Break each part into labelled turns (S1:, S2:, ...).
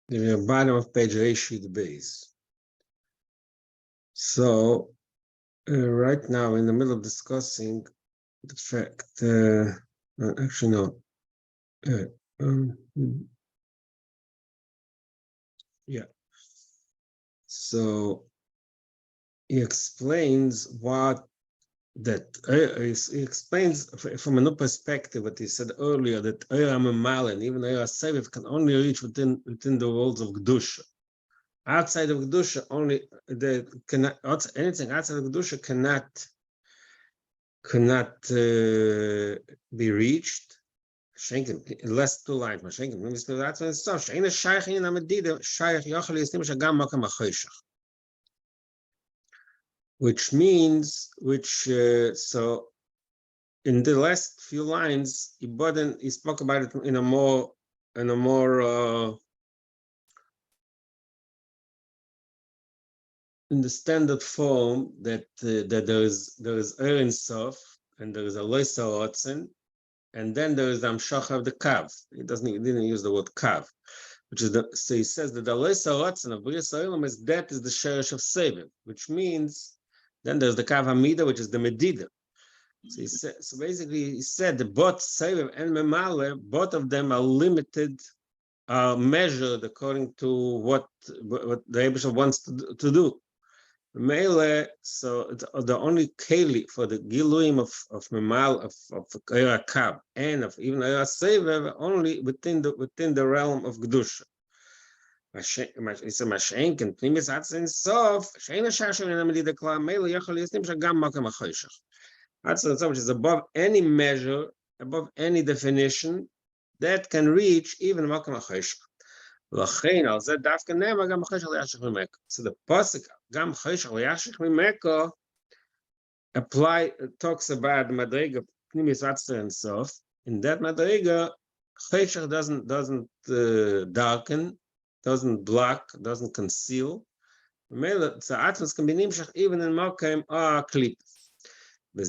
S1: the bottom of page Reshit base. So right now, in the middle of discussing the fact, actually no, yeah. So he explains what that he explains from a new perspective what he said earlier, that Mamal and even Seviv can only reach within the walls of Kedusha. Outside of Kedusha, only anything outside of Kedusha cannot be reached. Less two lines. Which means, so in the last few lines, he spoke about it in a more in the standard form that there is Ein Sof and there is a Loisa Otzen, and then there is the Amshach of the Kav. He didn't use the word Kav, which is so he says that the Loisa Otzen of Bria Soilam is that is the Sheresh of Seviv, which means then there's the Kav Hamida, which is the Medida. So basically he said that both Seviv and Memale, both of them are limited, are measured according to what the Eibusha wants to do. Mele, so the only keli for the giluim of Memal of Eira Kab and of even Eira Sevev only within the realm of Kedusha. It's a Mashenk and Primis Atzin Sof. Sheina Shashim in Amedi Dekla Mele Yachol Yisnim Shagam Makam Achoshach. Atzin Sof, which is above any measure, above any definition, that can reach even Makam Achoshach. So the pasuk Gam Chayshach Liashich Mimeko talks about Madriga Pnimis Atzir and Sof. In that Madriga, Chayshach doesn't darken, doesn't block, doesn't conceal. So Atmos can be nimshach even in Mokem or Klip. So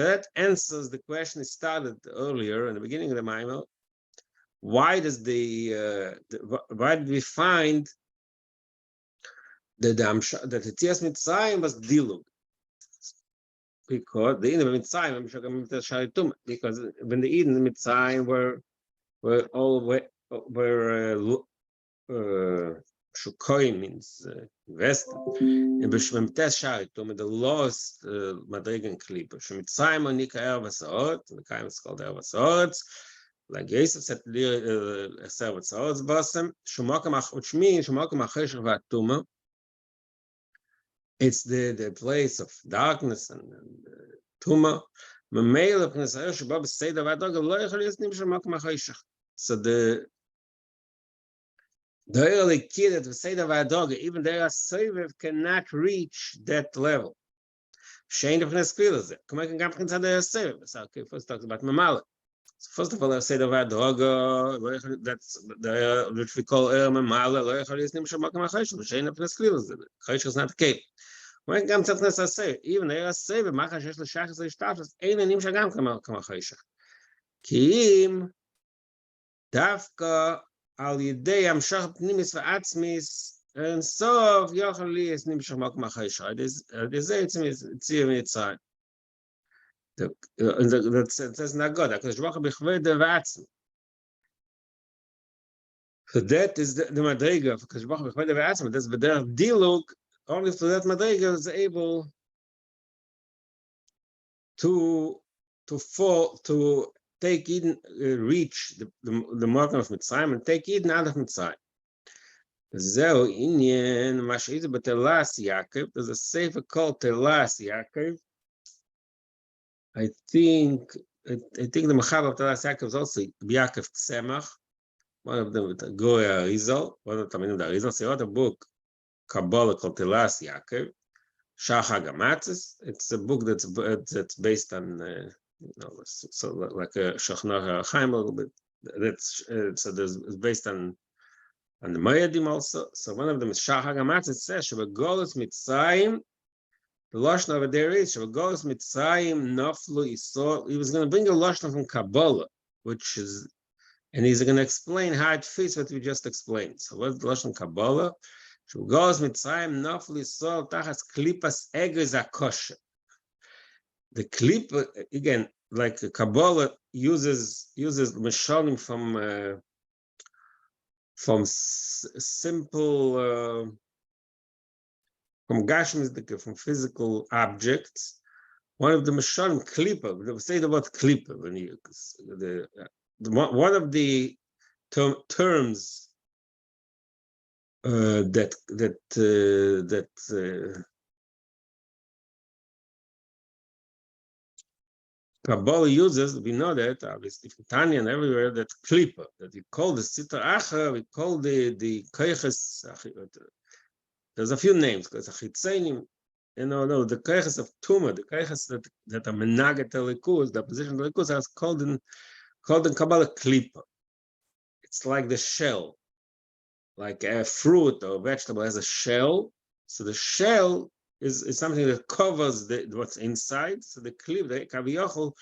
S1: that answers the question it started earlier in the beginning of the Maimon. Why did we find that the Tzias Mitzrayim was Dilug? Because the Eden of Mitzrayim, because when the Eden of Mitzrayim were Shukoim means invest, and B'Shemtes Sharitum, the lost Madrigan Klipa. Shemitzrayim Onika Ervasaot, the Kaim is called Ervasaot. Like Yosef said, which means it's the place of darkness and Tuma. So the early kid at the Seder V'Adog, even their Seviv cannot reach that level. Shane of Neskil is it. Come on, first talks about Mamala. So first of all, I say the V'Adog, that's the which we call Mamala. Chayshach is not the case. When it comes to Neskil, even their Seviv, Machash L'Shachas L'Shtafas, Ein Anim Shagam Kama Chayshach. Kim Davka. Al Yidei Amshach Pnimis V'Atzmis and Sof Yochel Li Es Nimshach Makom HaChayshach. It's Tzir Mitzrayim. That says not God. HaKadosh Baruch Hu B'Chvei V'Atzmi. So that is the Madriga of HaKadosh Baruch Hu B'Chvei V'Atzmi. That's V'derech Dilug. Only through that Madriga is able to take Eden, reach the marker of Mitzrayim and take Eden out of Mitzrayim. There's a sefer called Telas Yaakov. I think the Mechaber of Telas Yaakov is also Yaakov Tzemach. One of them with Goya Arizal. One of them in the Arizal. So he wrote a book, Kabbalah called Telas Yaakov. Shachar Gamatzis. It's a book that's based on so like a Shachnar Chaim a little bit. That's so it's based on the Mayadim also. So one of them is Shachar Gamatz. It says Shabagolus Mitzrayim. The lashon over there is Shabagolus Mitzrayim Naflu Yisrael. He was going to bring a lashon from Kabbalah, which is And he's going to explain how it fits what we just explained. So what's the Lashon Kabbalah? Goes Mitzrayim nafli sol tachas klipas egez akosher. The clip again, like Kabbalah uses mishalim from simple from gashmis, from physical objects. One of the mishalim klipa. They say the word klipa when you one of the terms that Kabbalah uses, we know that obviously from Tanya and everywhere, that klipa, that we call the sitra acha, we call the keiches. There's a few names because achitzenim, the keiches of tuma, the keiches that are menaget elikus, the position of elikus, is called in Kabbalah klipa. It's like the shell. Like a fruit or vegetable has a shell, so the shell is something that covers what's inside. So the klip, the kaviyachol,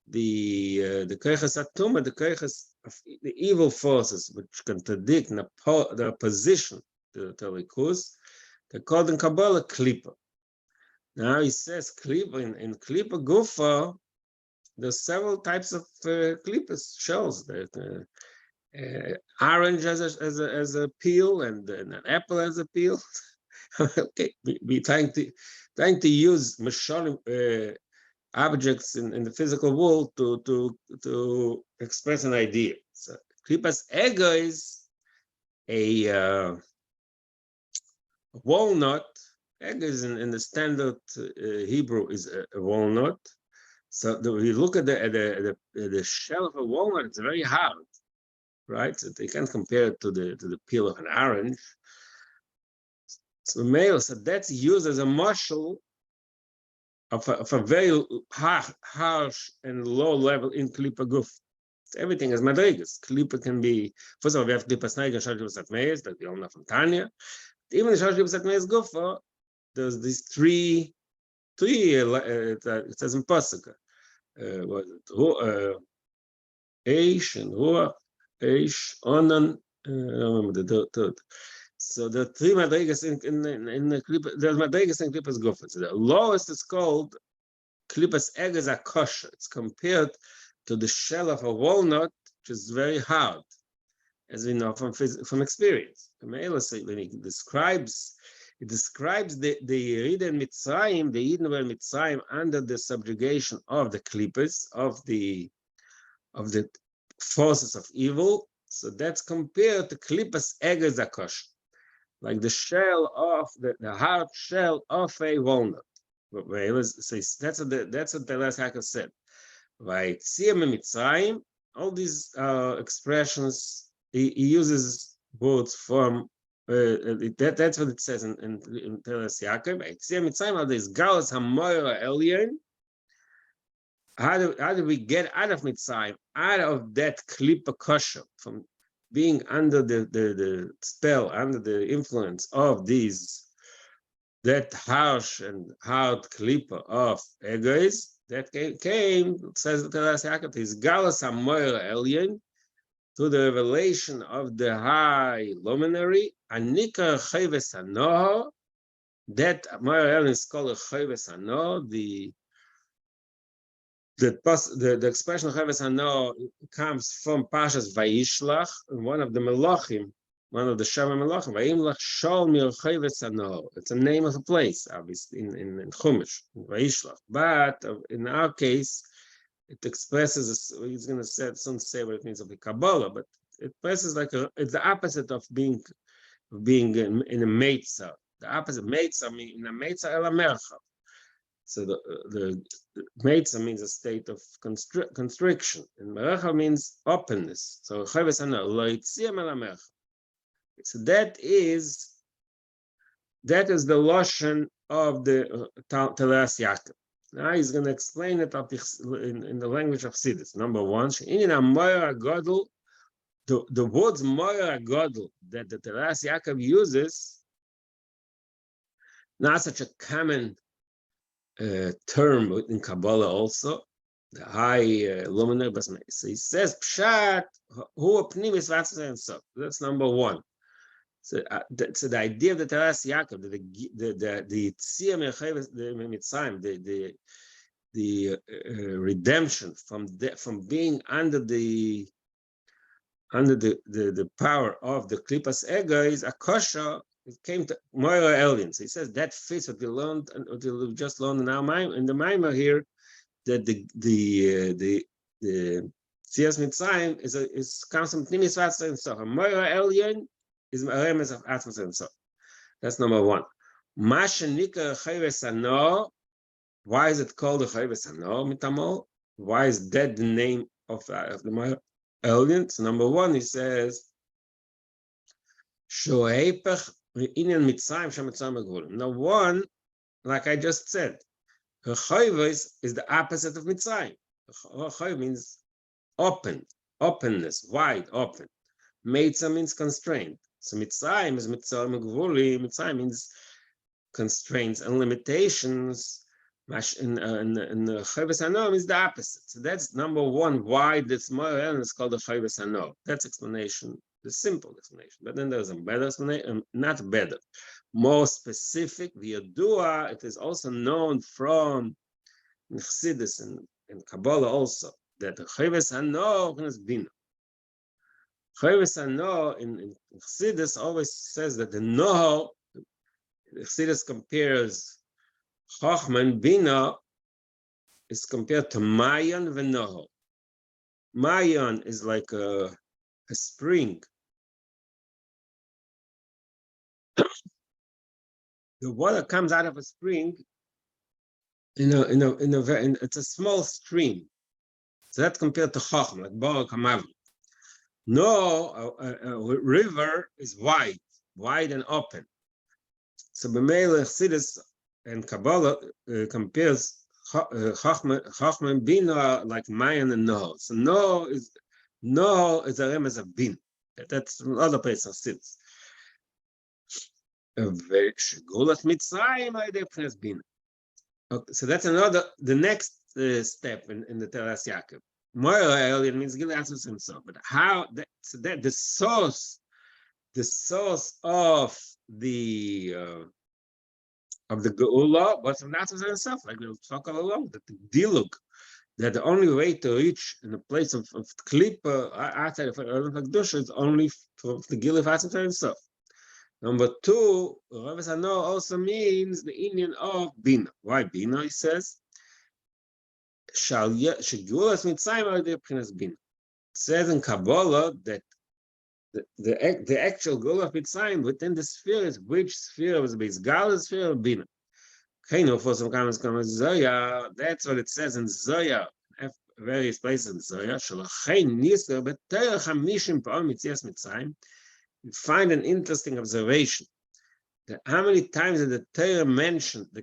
S1: the keiches atuma, the keiches of the evil forces which contradict the opposition to likus, they're called in Kabbalah klipa. Now he says klipa in klipa gufa. There's several types of klipas, shells that. Orange as a peel and an apple as a peel. Okay, we trying to use mashalim objects in the physical world to express an idea. So klipas ego is a walnut. Ego is in the standard Hebrew is a walnut. So we look at the shell of a walnut. It's very hard. Right, so they can't compare it to the peel of an orange. So that's used as a mashal of a very harsh and low level in klipa guf. So everything is madrigas. Klipa can be, first of all, we have klipa snag and shalosh klipas atmeis that we all know from Tanya. Even the shalosh klipas atmeis gufa, there's these three. It says in pasuk. Was it Eish and Ruach? Onan, I don't remember the third. So the three madrigas in the klipa, there's madrigas in klipas gufas. So the lowest is called klipas egez akosher. It's compared to the shell of a walnut, which is very hard, as we know from experience. When he describes the Yidden Mitzrayim, the Yidden were Mitzrayim under the subjugation of the klipas of the forces of evil. So that's compared to klipas egez akosher, like the shell of the hard shell of a walnut. That's what the last hacker said. Right? Mitzrayim, all these expressions, he uses words from that's what it says in Telas Yaakov. Mitzrayim, there's galus hamoira elyon. How do we get out of Mitzrayim, out of that klipa kosher, from being under the spell, under the influence of that harsh and hard klipa of egois that came, says the Telas Yaakov, is galus hamoira elyon, to the revelation of the high luminary, anika chayves hanoah, that hamoira elyon is called a chayves hanoah, the expression of Chaves Hanoah comes from Pashas Vayishlach, one of the Melachim, one of the Shema Melachim. Vayimlach Shol Mir Chaves Hanoah. It's a name of a place, obviously, in Chumash, in Vayishlach. But in our case, it expresses, he's going to say what it means of the Kabbalah, but it expresses it's the opposite of being in a Meitzah. The opposite, Meitzah, in a Meitzah El HaMerchav. So the Meitzah means a state of constriction, and Merecha means openness. So Chaves Hanoah, Lo Yitziam El HaMerchav. So that is the Lashon of the Telas Yaakov. Now he's going to explain it in the language of Chassidus. Number one, in a Moira Godel, the words Moira Godel that the Telas Yaakov uses, not such a common term in Kabbalah also. the high luminary basement. So he says, Pshat, who pnimis v'atzmos ein sof. That's number one. So the idea of the Teras Yaakov, the Yitzia Mitzrayim, the redemption from being under the power of the Klippas Ego is a kosher. It came to Moira aliens. He says that fits what we learned, what we just learned in the Maimar here, that the Tzias Mitzrayim is comes from Pnimis Vatzah and so. A Moira alien is a remes of Atzmos and so. That's number one. Masha Nika Chayves Ano. Why is it called the Chayves Ano Mitamo? Why is that the name of the Moira alien? So number one, he says, Shoheipach Inyan Mitzrayim Shemitzrayim Megvulim. Now one, like I just said, Chayves is the opposite of Mitzrayim. Chayves means open, openness, wide, open. Meitza means constraint. So Mitzrayim is Mitzrayim Megvulim. Mitzrayim means constraints and limitations. And Chayves Ano is the opposite. So that's number one, why this Moira is called the Chayves Ano. That's explanation, the simple explanation. But then there's a better explanation, not better, more specific. The Yadua, it is also known from Chassidus and Kabbalah also, that the Chayves Ano is Bina. Chayves Ano in Chassidus always says that the Noho, Chassidus compares Chochma and Bina is compared to Mayan v'Noho. Mayan is like a spring. The water comes out of a spring it's a small stream. So that's compared to Chochma, like Baruch Hamavi. No, a river is wide and open. So B'meila Chassidus and Kabbalah compares Chochma and Bina like Mayan and Noho. So Noho is a remes of Bina. That's another place of Chassidus. Shegulas Mitzrayim are the Pnes Bina. Okay, so that's the next step in the Teras Yaakov. Moira alien means Gilei Atzmos himself, but how that the source of the Geula was from Atzmos himself, like we talk all along, that the Dilug, that the only way to reach in a place of Klippa outside of Kedusha is only from the Gilei of Atzmos himself. Number two, Rav Ano also means the Indian of Bina. Why Bina? He says, Shegulas Mitzrayim are the Pnimis Bina. It says in Kabbalah that the actual goal of Mitzrayim within the sphere is which sphere was the Gal sphere of Bina. That's what it says in Zoya, various places in Zoya. You find an interesting observation that how many times did the Torah mention the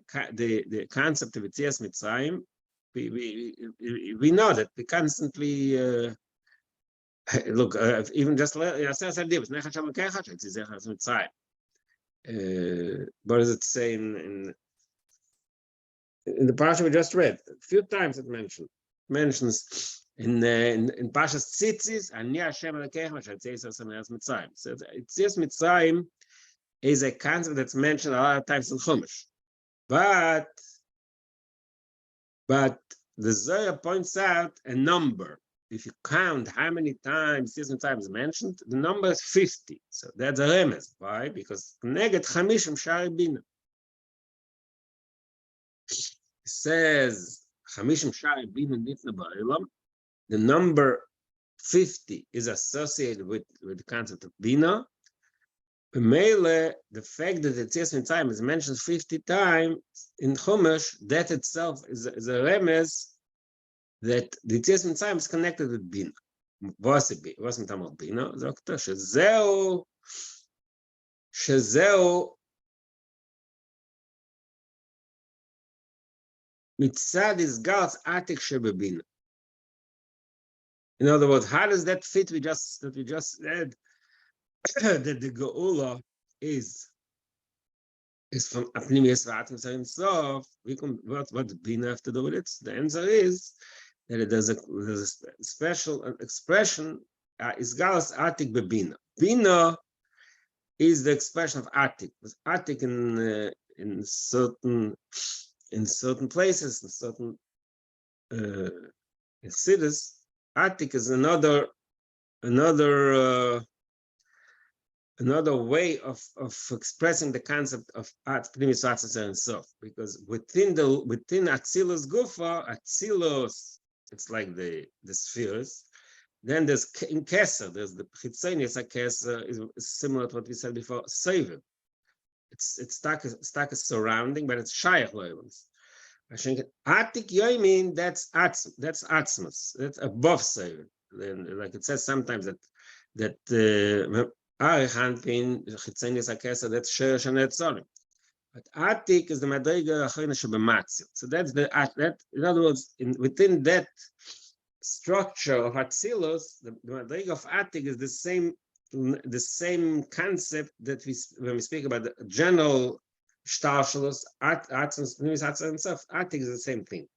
S1: concept of Yetzias Mitzrayim? We know that we constantly look even just what does it say in the parsha we just read? A few times it mentions in Pashas Tzitzis, Ani Hashem Elkiך Asher Tzeitzos Mitzrayim. So Yetzias Mitzrayim is a concept that's mentioned a lot of times in Chumash, but the Zohar points out a number. If you count how many times Yetzias Mitzrayim is mentioned, the number is 50. So that's a remes. Why? Because Neged Chamishim Shari Bina. It says Chamishim Shari Bina Nitna Ba'ilam. The number 50 is associated with the concept of Bina. Mele, the fact that Yetzias Mitzrayim is mentioned 50 times in Chumash, that itself is a remes that the Yetzias Mitzrayim is connected with Bina. Was Mitamot Bina? Dr. Shezeu Mitzad is Gals Atik Shebebina. In other words, how does that fit? We just said that the Geula is from Apnimius Vatzmos himself. What Bina have to do with it? The answer is that there's a special expression is galus atik bebina. Bina is the expression of atik. Atik in certain places, in certain cities, atik is another way of expressing the concept of Pnimis Atzitzer and Sof, because within Atzilus Gufa, Atzilus, it's like the spheres. Then there's in Keser, there's the Chitzonius Keser is similar to what we said before. Seven, it's stuck as surrounding, but it's Shayach Loilams. Atik Yoimin, that's Atzmas, that's above seven. Then, like it says sometimes that Arichanpin, Chitzenius Akesa, that's Sherish and Etzolim. But Atik is the Madriga Achreinish B'Matzil. So that's that. In other words, within that structure of Atzilus, the Madriga of Atik is the same concept that when we speak about the general Shtarshalus, Atzilus, Pnimis Atzilus and stuff. Atik is the same thing.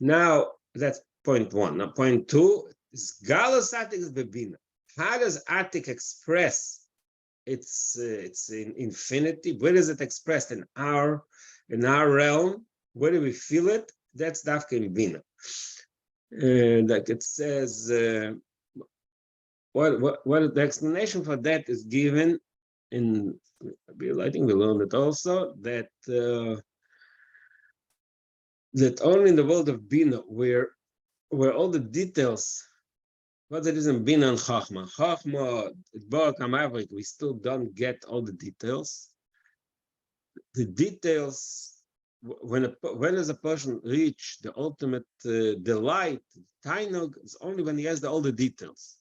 S1: Now that's point one. Now point two is Galus Atik is Bebina. How does Atik express its in infinity? Where is it expressed in our realm? Where do we feel it? That's Dafka in Bina. Like it says, what the explanation for that is given in. I think we learned it also that only in the world of Bina, where all the details. What it is in Bina and Chachma. Chachma, we still don't get all the details. The details, when does a person reach the ultimate delight, tainug, it's only when he has all the details.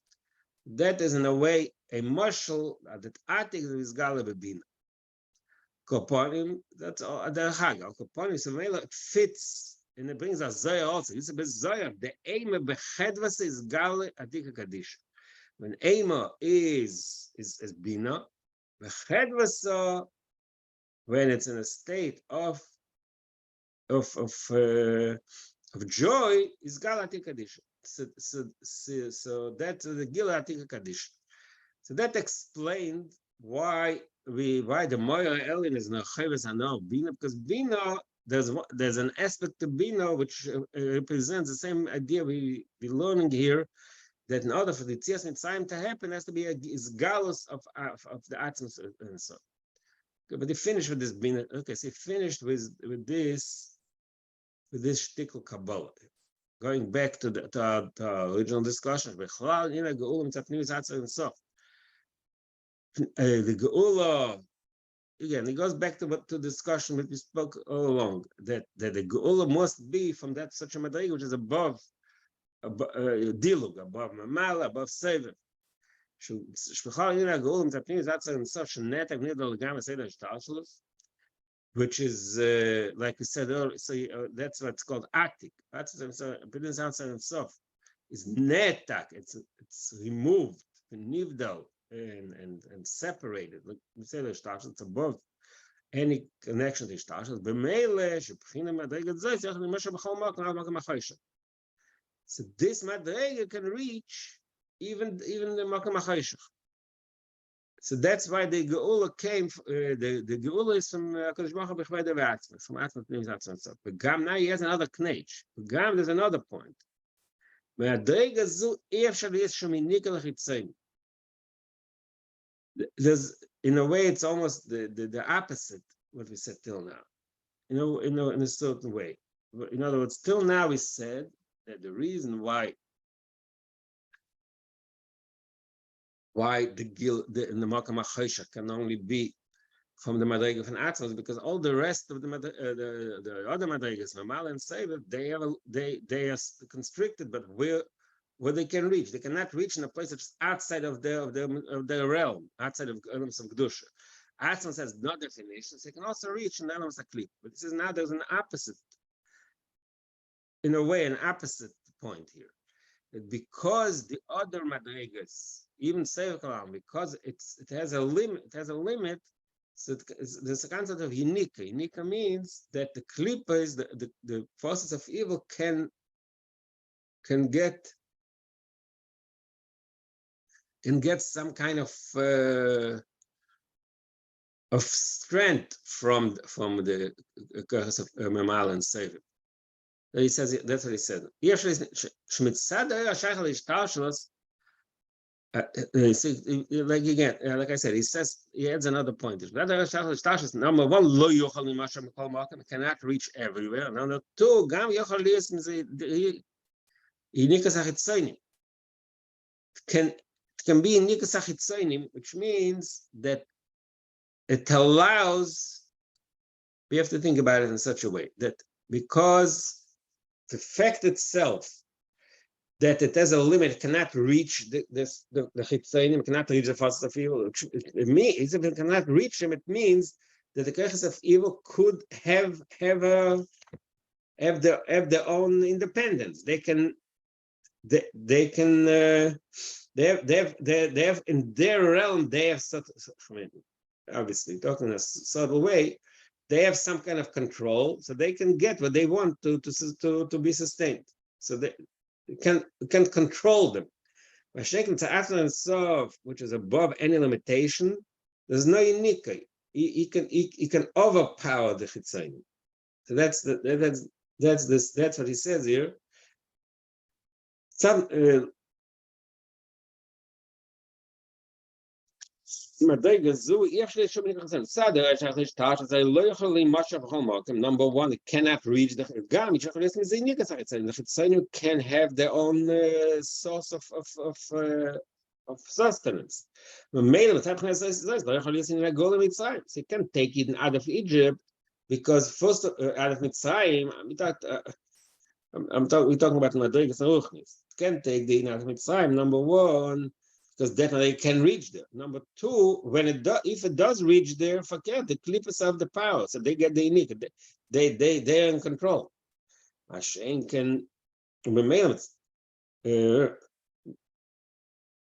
S1: That is, in a way, a mashal that Atik is Galeb Bina. Koponim, that's all. The Hag, Koponim, so it fits. And it brings us Zoya also. It's a bit Zoya. The Ema Bechedvas is Gale Adika Kaddish. When Ema is Bina, Bechedvasa, when it's in a state of joy, is Gale Adika Kaddish. So that's the Gile Adika Kaddish. So that explained why the Moira Elin is not Cheves Hanor Bina, because Bina. There's an aspect of Bina which represents the same idea we're learning here, that in order for the Tzias Mitzrayim to happen, has to be is galus of the Atzmos and so. Okay, but he finished with this Bina. Okay, so he finished with this shtickle Kabbalah. Going back to the original discussion, the Geula. Again, it goes back to discussion that we spoke all along, that the Geula must be from that such a madriga which is above Dilug, above Mamala, above Sever. Which is, like we said earlier, so that's what's called Atik. That's Bidin's outside himself is netak. It's removed, nivdal. And separated. Like we say, it's above any connection to Shtashas. So this Madrega can reach even the Makam HaChayshach. So that's why the Geula came. The Geula is from Hakadosh Baruch Hu b'chvei devatzma, from Atzma Pnimis Atzma. But Gam now he has another knech. But Gam there's another point. Madrega zu efshar v'yes sheminika l'chitzayim. There's, in a way, it's almost the opposite what we said till now, in a certain way. In other words, till now we said that the reason why the Gil in the Makam HaChayshach can only be from the Madrega of an Atzma is because all the rest of the other Madregas, Mamal and Sever, they are constricted, but where they can reach. They cannot reach in a place that's outside of their realm, outside of elements of Kedusha. Atzmos has no definition, so they can also reach in the elements of Klip. But this is now there's an opposite, in a way, an opposite point here. That because the other Madrigas, even Sefer Kalam, because it has a limit, so there's a concept of Yinika. Yinika means that the Klippa is the forces of evil can can get some kind of strength from the curse of Memal and Sefer. He says that's what he said. Like again, like I said, he says he adds another point. Number one, cannot reach everywhere. Number two, can be in nikas achitzonim, which means that it allows. We have to think about it in such a way that because the fact itself that it has a limit, cannot reach the chitzonim, cannot reach the forces of evil. It means if it cannot reach them, it means that the curses of evil could have their own independence. They have in their realm. They have such, obviously talking in a subtle way. They have some kind of control, so they can get what they want to be sustained. So they can control them. Which is above any limitation, there's no unique. He can overpower the chitzayin. So that's what he says here. Some number one, it cannot reach the Chitzainu can have their own source of sustenance. So you can take it out of Egypt because first out of Mitzrayim, we're talking about Madrigas and Ruchnis. Can take the out of Mitzrayim, number one, because definitely it can reach there. Number two, if it does reach there, forget the clippers of the power, so they get the unique. They're in control. Hashem can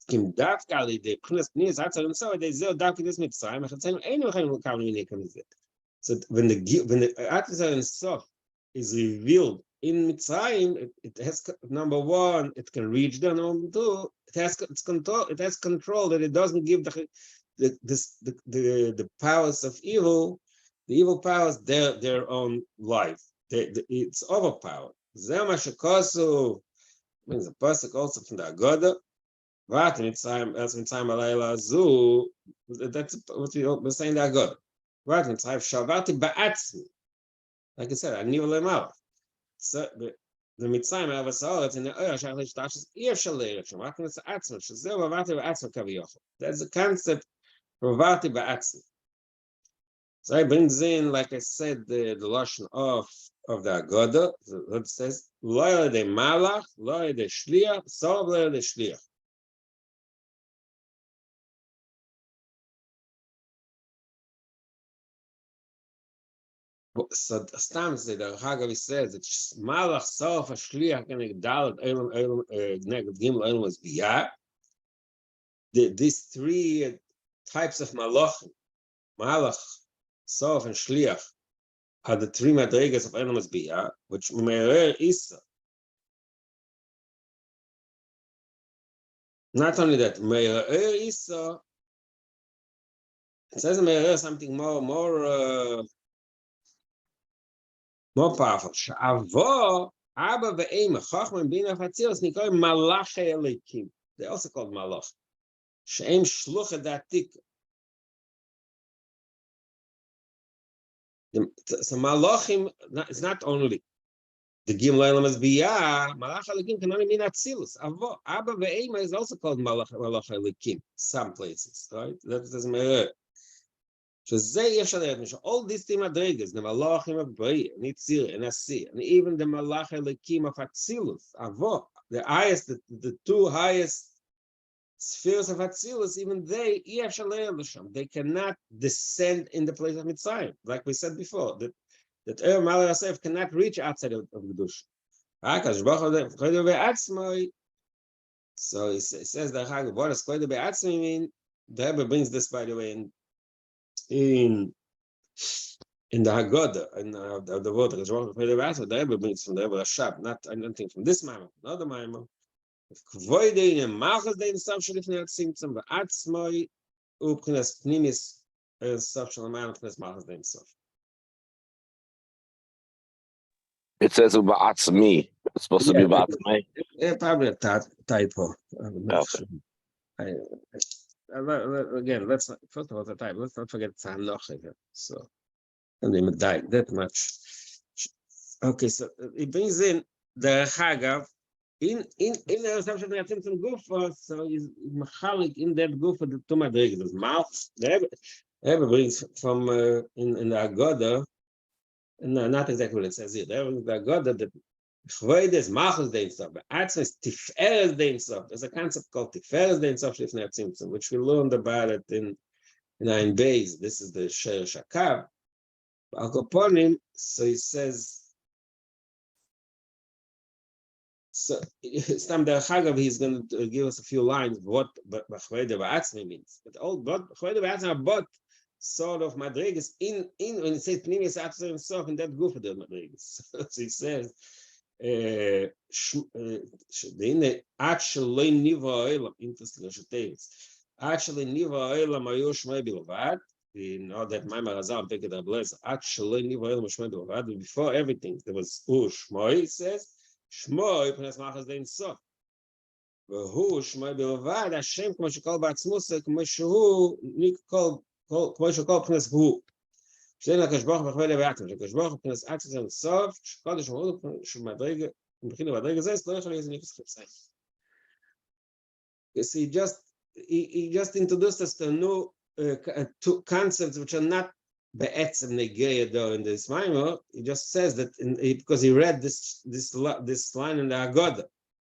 S1: Kim Dafkali, the Prince Pnis, so they zero Dafki this Mitzrayim. So when the Atzar and Sof is revealed in Mitzrayim, it has number one, it can reach there. Number two, it has control. It has control that it doesn't give the powers of evil, the evil powers, their own life. It's overpowered. Zemachakosu means a pasuk also from the Agoda. That's what we're saying. The Agoda. Like I said, I knew them out. So the Mitzrayim ever saw it in the that's the concept of Vati Ba'atzim. So it brings in, like I said, the lashon of the Agoda. It says, Lo de Malach, Lo de Shliach, Sov Lo de Shliach. So Stam says the Hagavi says that Malach Sof Shliach and Dalet Elam Neged Gimel Elam was Biyah. These three types of Malachim, Malach, Sof, and Shliach, are the three madrigas of Elam was Biyah, which Meir Isa. Not only that, Meir Isa. It says Meir something more powerful. Sha'avo, Abba ve'ema, Chachma and Bina Fatzilus, Nikoi Malachei Elikim. They're also called Malach. She'em Shlucha Datik. So Malachim, it's not only the Gim Leilam as Biyah, Malach Elikim can only mean Atzilus. Avo, Abba ve'ema is also called Malach Elikim, some places, right? That doesn't matter. All these three madrigas, the Malachim of Bri, Nitzir, and Asi, and even the Malach Elikim of Atzilus, Avo, the highest, the two highest spheres of Atzilus, even they cannot descend in the place of Mitzrayim, like we said before, that Malach Yosef cannot reach outside of the Dush. So he says that what does Kodesh Be'atzmi mean? The Rebbe brings this, by the way, in in the Haggadah, and the word the Rebbe brings from the Rebbe Rashab, not I don't think from this Maimon, another Maimon. If Kvoide in Malchus the Insav Shalifnei Atzimtzum V'Atzmoi Upchinas Pnimis Insav Shalamayim Upchinas Malchus the Insav.
S2: It says Ba'atzmi. It's supposed to be Ba'atzmi.
S1: Yeah, probably a typo.
S2: Okay.
S1: Again, let's not, first of all, the type. Let's not forget Tzanoch again. So, and they died that much. Okay, so it brings in the Hagav in the assumption that some Gufa. So he's machalik in that Gufa the two madrigas. Mouth. The Rebbe brings from in the Haggadah. No, not exactly what it says here. The Haggadah that Chvoides Malchus Dein Sof, but Atzmis Tiferes Dein Sof. There's a concept called Tiferes Dein Sof Lifnei Atzimtzum, which we learned about it in Ein Beis. This is the Shiur Shakav. Al Kaponim, so he says, so Stam Der Chagav, he's going to give us a few lines of what Chvoide Ba'atzmi means. But all Chvoide Ba'atzmi are both sort of madrigas in when it says Pnimis Atzmi Sof in that group of the madrigas. So he says. Actually, interesting. Actually, we know that my Marazal picked it up less. Actually, before everything, there was Shmoy, it says, Shmoy, Pnes Machas Dein Sof. Who Shmoy Bilvad, Hashem, כמו שכל בעצמוס, כמו שהוא, כמו שכל פנס הוא. שאין לקדוש ברוך הוא בכבוד בעצמו, שקדוש ברוך הוא פנס עצמוס אין סוף, שקודש אמרו לו שמדרגה, מבחינה מדרגה זה, לא יכול להיות ניקוס חפסיים. Because he just introduced us to new two concepts which are not בעצם נגיה though in this Maimon. He just says that because he read this line in the Haggadah,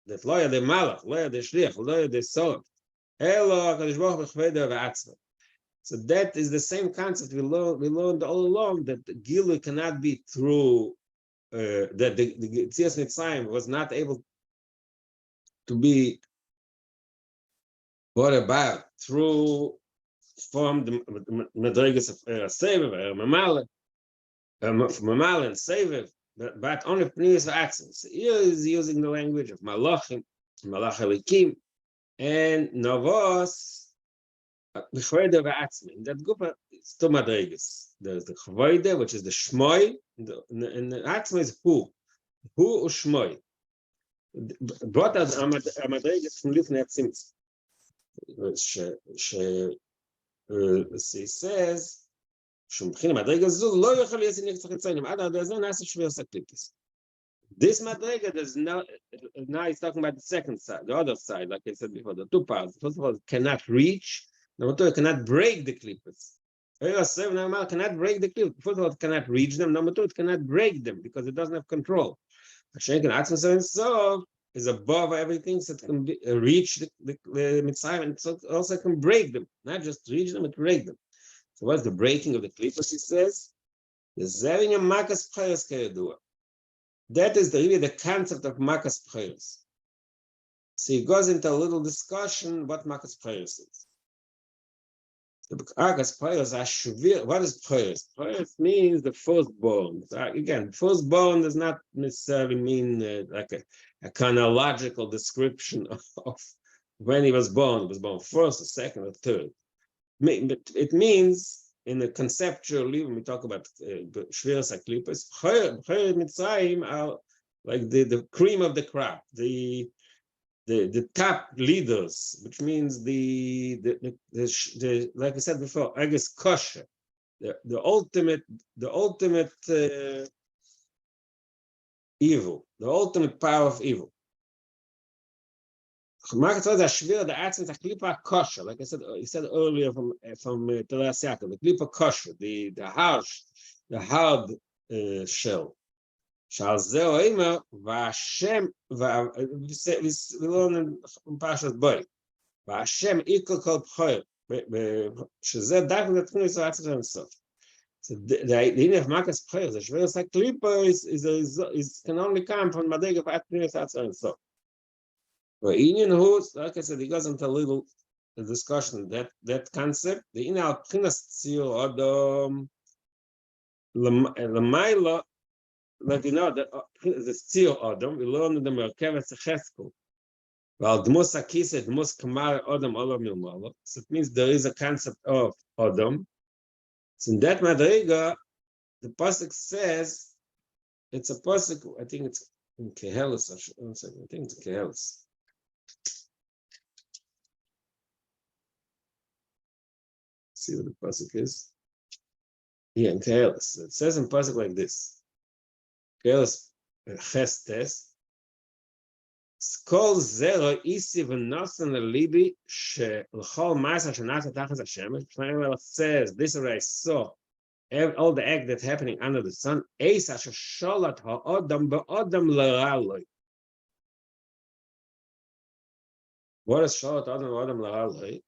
S1: that לא ידי מלאך, לא ידי שליח, לא ידי סוף, אלו הקדוש ברוך הוא בכבוד בעצמו. So that is the same concept we learned all along, that the Gilui cannot be through that the Tzias Mitzrayim was not able to be brought about through from the Madrigas of Seviv, Mamal and Seviv, but only Pnimis V'Atzim. So here is using the language of Malachim, Malach Elikim, and Novos. B'chvoide v'atzmi. In that group, it's two madrigas. There's the chvoide, which is the shmoy, and the atzmi is who or shmoy. Brought out a madrigas from Lifnei Atzimtzum. He says, שמבחינה מדרגה זו לא יכול להיות נקצח יציינים. עד הרבה זמן נעשה שוויר סקליפס. This madriga does not, now he's talking about the second side, the other side, like I said before, the two parts. First of all, it cannot reach. Number two, it cannot break the clippers. Cannot break the clippers. First of all, it cannot reach them. Number two, it cannot break them because it doesn't have control. Hashem is above everything, so it can reach the Mitzrayim, and so also can break them. Not just reach them, but break them. So what's the breaking of the clippers, he says? That is really the concept of Makas Prayers. So he goes into a little discussion what Makas Prayers is. The Makas Prayers are shuvir. What is prayers? Prayers means the firstborn. Again, firstborn does not necessarily mean like a chronological description of when he was born. He was born first, or second, or third. But it means, in the conceptually, when we talk about Shviras HaKlippos, Chayot Mitzrayim are like the cream of the crop, the top leaders, which means the like I said before, I guess kosher, the ultimate evil, the ultimate power of evil. Like I said, he said earlier from Teras Yaakov, the klipa kosher, the harsh, the hard shell. Shal zeo imer v'Hashem we learn in Parshas Bo. V'Hashem ikol kol b'choyer. Shezeh dafik l'tfunis v'atzich himself. So the idea of Makas B'choyer, the Shviras HaKlipa is can only come from Madrega v'atzich himself. But Indian who's, like I said, he goes into a little discussion that concept. The inal pchinas tzir adam Lamaila, like you know, the shiur Adam, we learn the Merkevet Cheskel. Well, Dmus Akisa, Dmus Kamar Adam Olam Milmala. So it means there is a concept of Adam. So in that Madriga, the pasuk says it's a pasuk. I think it's in Kehelis. I think it's Kehelis. See what the pasuk is. Yeah, in Kehelis. It says in pasuk like this. Kehelis Chestes. Skol zero isi v'nosan libi she'lchol ma'asa shenasa tachas Hashem. It says this is what I saw. All the act that's happening under the sun. Eis asher sholat ha'odam ba'odam l'raloi. What is sholat ha'odam ba'odam l'raloi?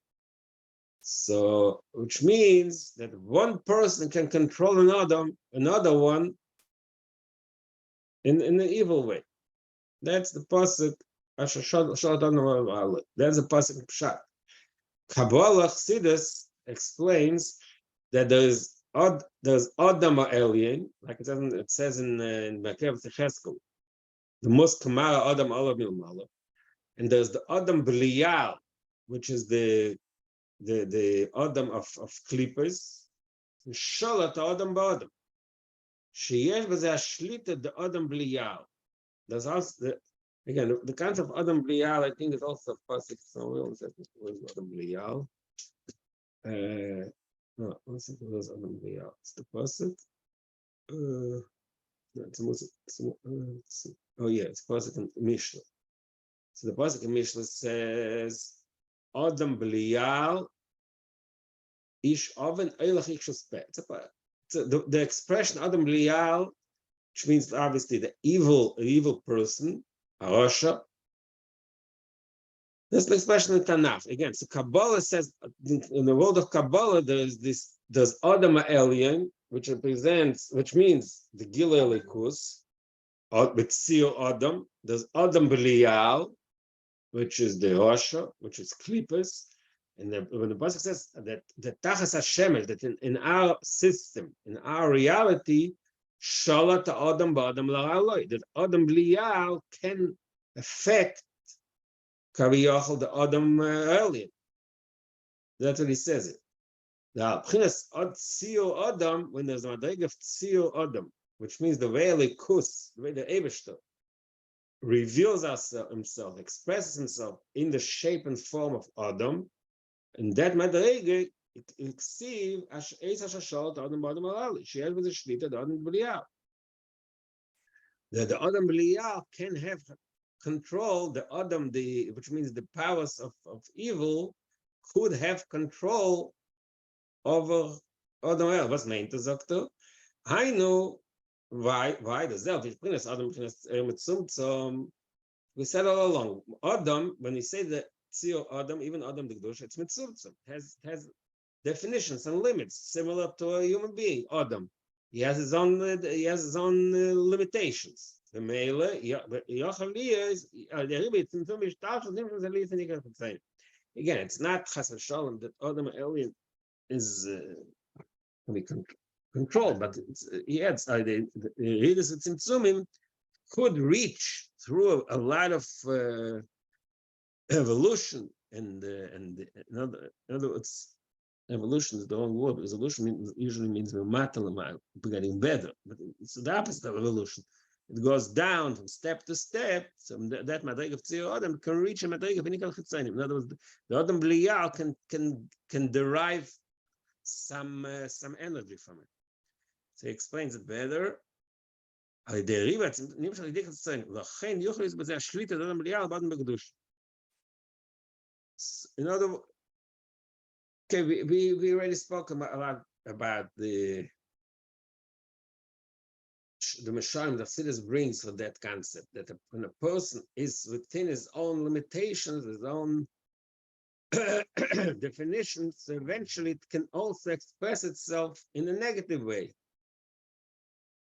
S1: So, which means that one person can control another one in an evil way. That's the pasuk. That's the pasuk pshat. Kabbalah Chassidus explains that there's Adam alien, like it says in Merkevet Cheskel, the most Kamara Adam Olam Milmala, and there's the Adam B'liyal, which is the Adam of Klippers, Sholat Adam B'Adam. Sheyesh b'zeh shlita the Adam B'liyal. There's also the concept of Adam B'liyal, I think, is also pasuk somewhere. Where's Adam B'liyal? No, let's see if there's Adam B'liyal. It's the pasuk. It's pasuk in Mishnah. So the pasuk in Mishnah says, Adam B'liyal ish oven eilach ikshus peh. The expression Adam B'liyal, which means obviously the evil person, a Rasha. That's the expression in Tanakh. Again, so Kabbalah says in the world of Kabbalah there's Adam alien, which means the Gilei Elikus, with shiur Adam. There's Adam B'liyal, which is the Rasha, which is Klippus. And when the pasuk says that the Tachas Hashemesh, that in our system, in our reality, Shalat Adam B'Adam L'Raloi, that Adam B'liyal can affect Kariyachal the Adam alien. That's what he says it. Now, Pchinas shiur Adam, when there's a madrig of shiur Adam, which means the way Elikus, the way the Eibishter reveals himself, expresses himself in the shape and form of Adam, and that madrig it exceeds Eis Asher Sholat Adam B'Adam L'Raloi. She has with the Shlita the Adam B'liyal. The Adam B'liyal can have control, the Adam, which means the powers of evil, could have control over Adam. Was meint Doktor? I know why the self is Prince Adam mit we said all along, Adam, when we say the shiur Adam, even Adam the Gdosh, it's mitzumtzum, has definitions and limits similar to a human being. Adam, he has his own limitations. The male, again, it's not chas v'shalom that Adam alien is can be controlled, but he adds the Ridus Tzimtzumim could reach through a lot of evolution and in other words, evolution is the wrong word, because evolution usually means we're getting better, but it's the opposite of evolution. It goes down from step to step. So that madrig of shiur Adam can reach a madrig of inikal chitzanim. In other words, the Adam B'liyal can derive some energy from it. So he explains it better. In other words, okay, we already spoke a lot about the Mesharim that Chassidus brings for that concept, that when a person is within his own limitations, his own definitions, eventually it can also express itself in a negative way.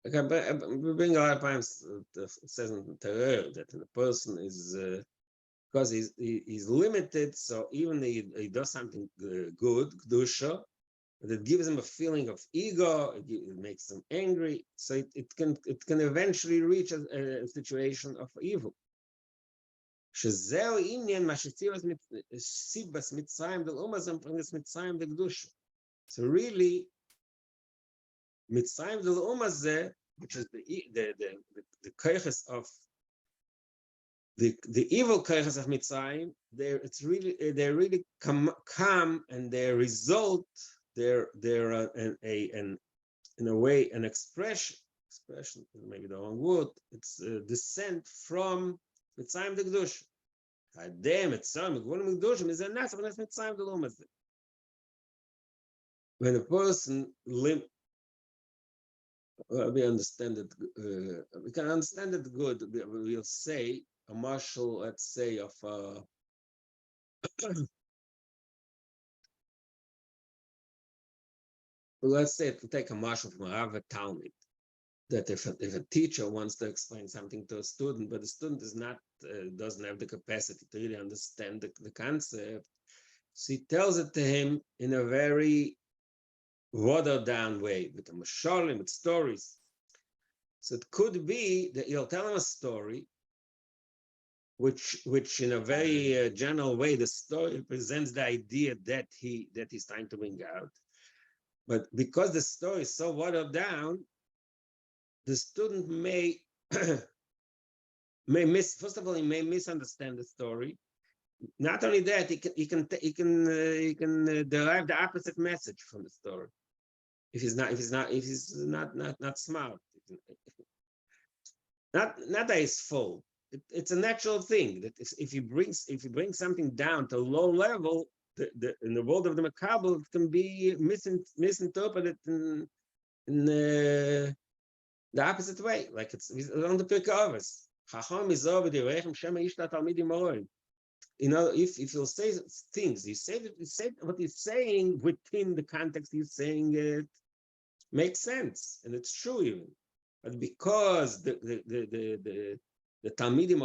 S1: Okay, we bring a lot of times, it says in Terror that the person is, because he's limited, so even he does something good, Kedusha, but it gives him a feeling of ego. It makes him angry. So it can eventually reach a situation of evil. שזהו עניין מה שציבס סיבס מצרים דלאומה זה מפרנס מצרים דקדושה. So really, מצרים דלאומה זה, which is the koiches of the evil koiches of Mitzrayim, they're really come and their result, they're in a way an expression maybe the wrong word, it's a descent from Mitzrayim the Kedusha. Adem Mitzrayim Gvulim Kedusha is a nas of Mitzrayim the Lomaz. When a person we understand it, we can understand it good. We'll say a marshal, let's say, of let's say to take a marshal from a Rav Talmud. That if a teacher wants to explain something to a student, but the student is not doesn't have the capacity to really understand the concept, so he tells it to him in a very watered down way, with a mashalim, with stories. So it could be that you'll tell him a story, which in a very general way, the story presents the idea that he's trying to bring out. But because the story is so watered down, the student may first of all, he may misunderstand the story. Not only that, he can derive the opposite message from the story. If he's not smart, not that he's full. It's a natural thing that if you bring something down to a low level, in the world of the Makabel, it can be misinterpreted in the opposite way, like it's on the Pirkei Avos. You know, if you'll say things, you say what you're saying within the context you're saying it makes sense, and it's true even. But because the Talmidim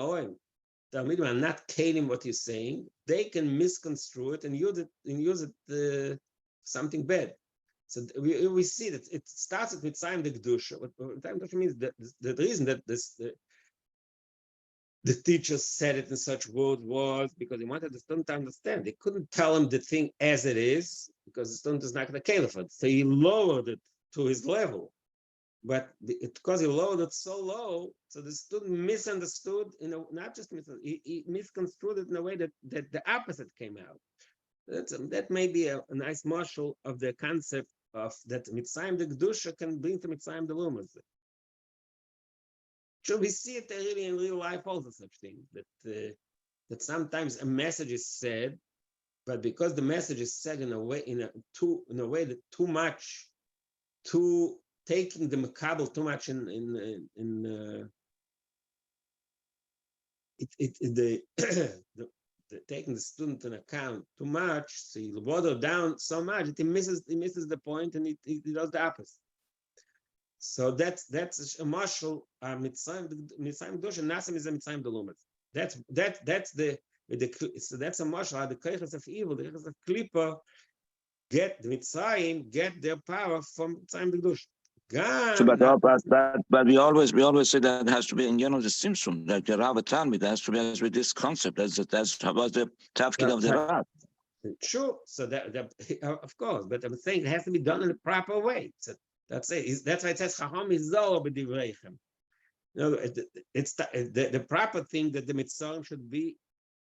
S1: are not caring what you're saying, they can misconstrue it and use it something bad. So we see that it starts with Mitzrayim the Kedusha. What Mitzrayim the Kedusha means the reason that the teacher said it in such words was because he wanted the student to understand. They couldn't tell him the thing as it is because the student is not going to care for it. So he lowered it to his level. But because he lowered it so low, so the student misunderstood, not just misunderstood, he misconstrued it in a way that the opposite came out. That may be a nice marshal of the concept of that Mitzrayim the Kedusha can bring to Mitzrayim the Lumas. So we see it really in real life also, such things that sometimes a message is said, but because the message is said in a way that too much, taking the makabel too much taking the student in account too much, so you water down so much, he misses the point and he does the opposite. So that's a marshal Mitzrayim Kedusha. Nasam is a Mitzrayim Delumas. That's a marshal how the koiches of evil, the koiches of Klippa, get the Mitzrayim, get their power from Mitzrayim Kedusha.
S2: So, but we always say that it has to be in the Simpson, that the Rav Talmud has to be with this concept. That's about the tafkid of the Rav.
S1: True. So that of course, but I'm saying it has to be done in the proper way. So that's it. That's why it says Chacham Izol b'divreichem. It's the proper thing that the mitzvah should be.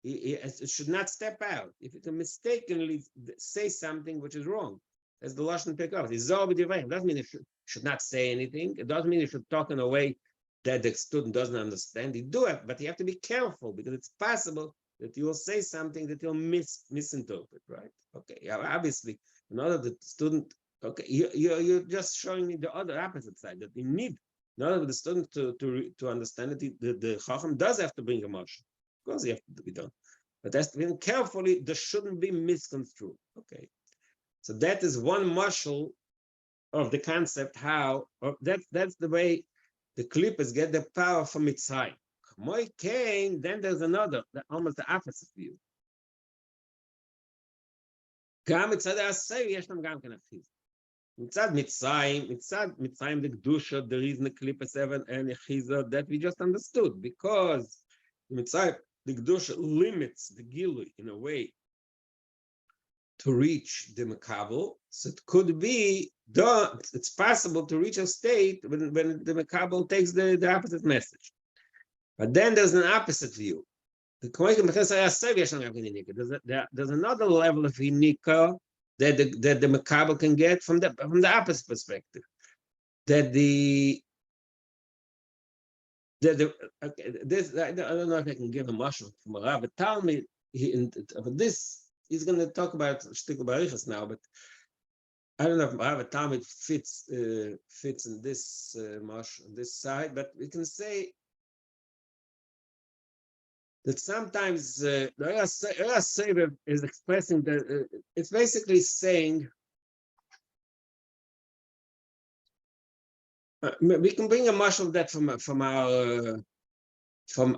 S1: It should not step out. If it can mistakenly say something which is wrong, as the Lashon pick up, Izol b'divreichem doesn't mean it should not say anything. It doesn't mean you should talk in a way that the student doesn't understand. You do it, but you have to be careful because it's possible that you will say something that you'll misinterpret, right? Okay, obviously, in order that the student, okay, you're just showing me the other opposite side, that we need, in order for the student to understand it, the Chacham does have to bring a marshal. Of course, you have to be done. But that's been carefully, there shouldn't be misconstrued, okay? So that is one marshal of the concept, that's the way the Klippas get the power from Mitzrayim. Then there's another, almost the opposite view. Mitzad Mitzrayim the Kedusha, there is no Klipa 7 and Echiza that we just understood, because Mitzrayim the Kedusha limits the Gilui in a way to reach the Makabel. So it could be done, it's possible to reach a state when the Makabel takes the opposite message. But then there's an opposite view. There's another level of Inika that the Makabel can get from the opposite perspective. That this, I don't know if I can give a mashal from a Rav, but tell me, this he's going to talk about Shtikl Barichas now, but I don't know if Rav Talmud fits in this mash on this side, but we can say that sometimes the Sever is expressing that it's basically saying we can bring a mashal of that from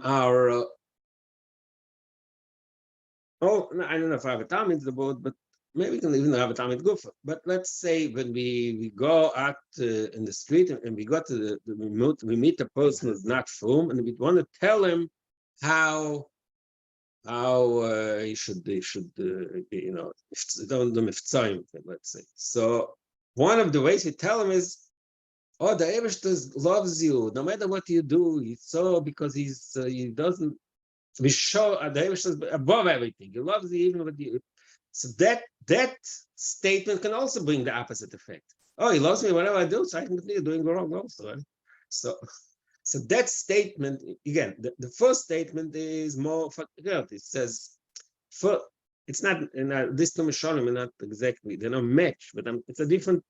S1: our oh, no, I don't know if Rav Talmud is the board, but maybe we can even Rav Talmud Gufa. But let's say when we go out in the street and we go to we meet a person who's not from, and we want to tell him how he should you know, don't do miftzayim, let's say. So one of the ways we tell him is, oh, the Eibishter loves you no matter what you do. He's so, because he doesn't. We show the Eibishter is above everything. He loves you even with you. So that statement can also bring the opposite effect. Oh, he loves me whatever I do, so I can continue doing wrong also. Right? So that statement, again, the first statement is more fakir. It says, it's not, this two Mishalim are not exactly, they're not match, but it's a different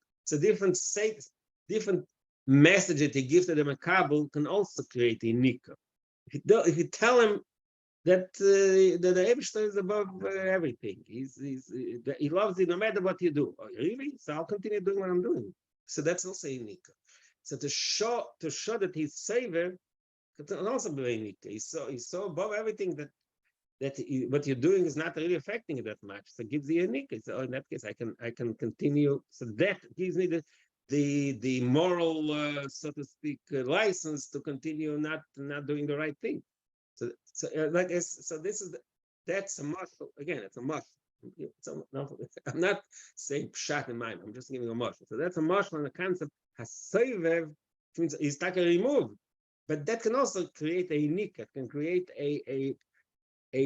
S1: message that he gives to the Makabel can also create a Nika. If you tell him that the Eibishter is above everything, he loves you no matter what you do. Oh, really? So I'll continue doing what I'm doing. So that's also a Nika. So to show that he's saver can also be a Nika. He's so above everything that what you're doing is not really affecting it that much. So it gives you a Nika. So in that case, I can continue. So that gives me the moral, so to speak, license to continue not doing the right thing. So this is that's a muscle. Again, it's a muscle. I'm not saying pshat in mind. I'm just giving a muscle. So that's a muscle, and the concept hasovev means is like a remove, but that can also create a unique. It can create a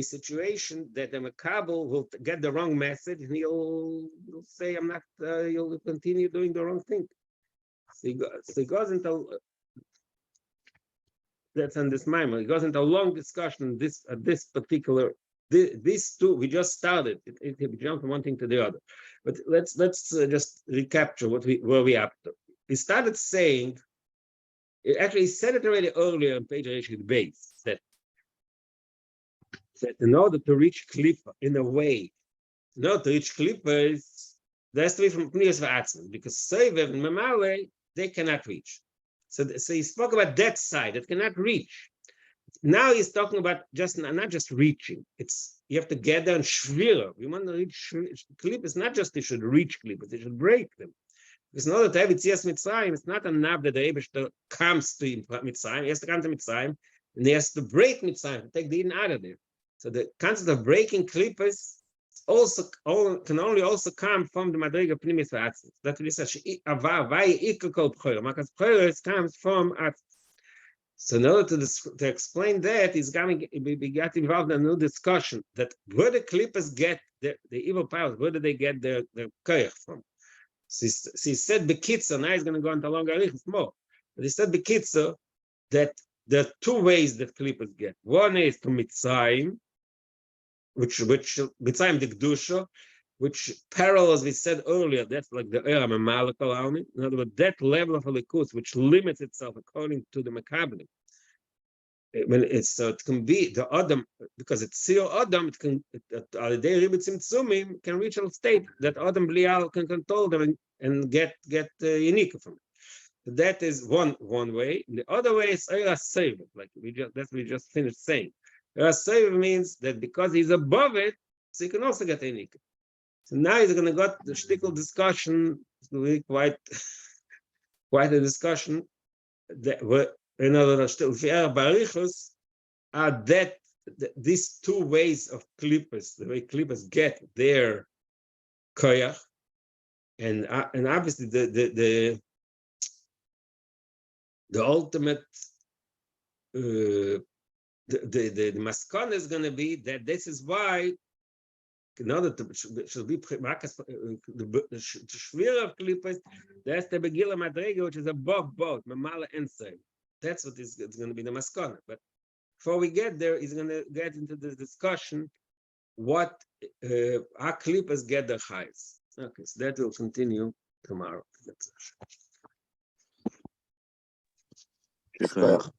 S1: situation that the Makabel will get the wrong message, and he'll say, "I'm not." You'll continue doing the wrong thing. So he goes into. That's on this mimer. It goes into a long discussion. This particular, these two we just started. It jumped from one thing to the other, but let's just recapture where we up to. He started saying, actually he said it already earlier on page Reshit base that in order to reach Klippa in a way, in order to reach Klippa is there has to be from Pnius V'atzman, because Sevev and Mamale they cannot reach. So he spoke about that side that cannot reach. Now he's talking about not just reaching. It's you have to get there and shvira. We want to reach Klippa. It's not just they should reach Klippa, they should break them. Because in order to have Yitzias Mitzrayim, it's not enough that the Eibishter comes to Mitzrayim. He has to come to Mitzrayim, and he has to break Mitzrayim, to take the Eden out of there. So the concept of breaking Klippas can only come from the Madriga Pnimis V'atzis. That's what he says. Because comes from Atzis. So in order to explain that, we got involved in a new discussion that where the Klippas get the evil powers, where do they get their koyach from? So he said Bekitzer, now he's going to go into longer arichas more. But he said Bekitzer that there are two ways that Klippas get. One is to Mitzrayim, which Mitzrayim the Kedusha, which parallels, we said earlier, that's like the Era Malak Alami. In other words, that level of Halikus, which limits itself according to the Makablim. So it can be the Adam, because it's Sio Adam, it can reach a state that Adam Blial can control them and get unique from it. That is one way. The other way is Eira Sev, like we just finished saying. Eira Sev means that because he's above it, so he can also get unique. So now he's going to go to the shtickle discussion really quite quite a discussion. That in other words, are that these two ways of klippos, the way klippos get their koyach, and obviously the ultimate the maskana is going to be that this is why in order to should be the shiur of klippos, that's the begila madrega, which is above both mamala and say. That's what it's going to be the maskana. But before we get there, he's going to get into the discussion what our klippos get their highs. Okay, so that will continue tomorrow.
S2: Shkoyach.